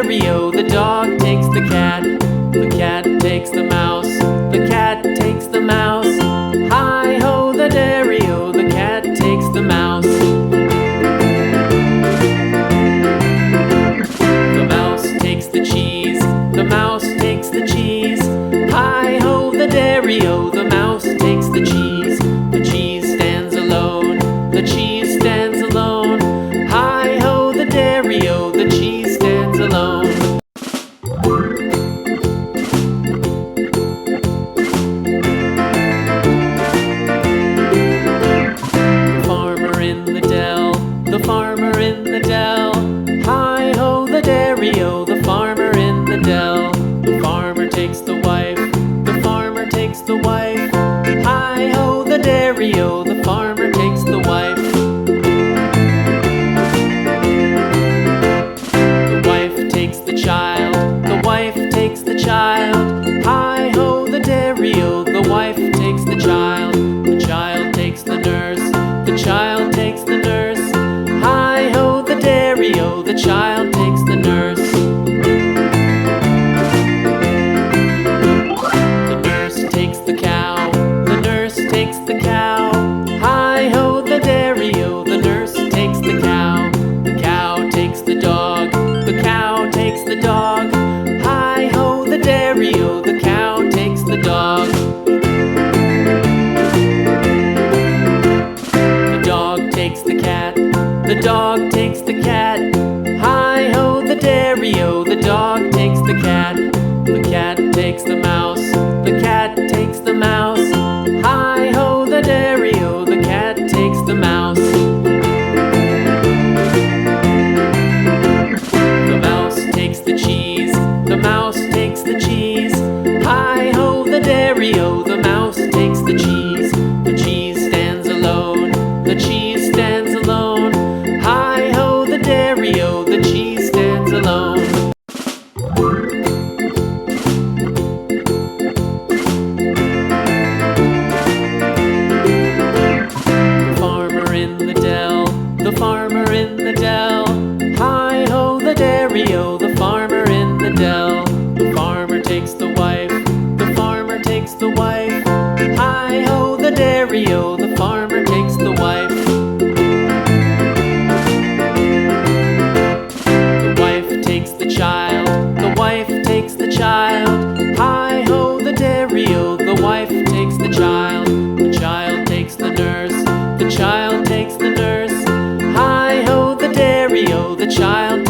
dairy-o, the dog takes the cat. The cat takes the mouse. The cat takes the mouse. Hi-ho, the dairy-o, the cat takes the mouse. The mouse takes the cheese. The mouse takes the cheese. Hi-ho, the dairy-o, the mouse takes the cheese. The cheese stands alone. The cheese stands alone. Hi-ho, the dairy-o, the cheese stands alone. The farmer in the dell. The farmer in the dell. Hi-ho, the dairy-o, the farmer in the dell. The farmer takes the wife. The farmer takes the wife. Hi-ho, the dairy-o, the farmer takes the wife. The wife takes the child. The wife takes the child. Hi-ho, the dairy-o, the wife takes the child. The child takes the nurse. The child takes the nurse. Hi-ho, the dairy-o, the child takes the nurse. The nurse takes the cow. The nurse takes the cow. Hi-ho, the dairy-o, the nurse takes the cow. The cow takes the dog. The cow takes the dog. Hi-ho, the dairy-o, the cow takes the dog. The dog takes the cat. The dog takes the cat. Hi-ho, the dairy-o, the dog takes the cat. The cat takes the mouse. The cat takes the mouse. Hi-ho, the dairy-o, the cat takes the mouse. The mouse takes the cheese. The mouse takes the cheese. Hi-ho, the dairy-o, the mouse takes the cheese. The cheese stands alone. The cheese stands alone. Hi-ho, the dairy-o, the cheese stands alone. The farmer in the dell. The farmer in the dell. Hi-ho, the dairy-o, the farmer in the dell. The farmer takes the wife. The farmer takes the wife. Hi-ho, the dairy-o, the farmer takes the wife. The wife takes the child. The wife takes the child. Hi-ho, the dairy-o, the wife takes the child. The child takes the nurse. The child takes the nurse. Hi-ho, the dairy-o, the child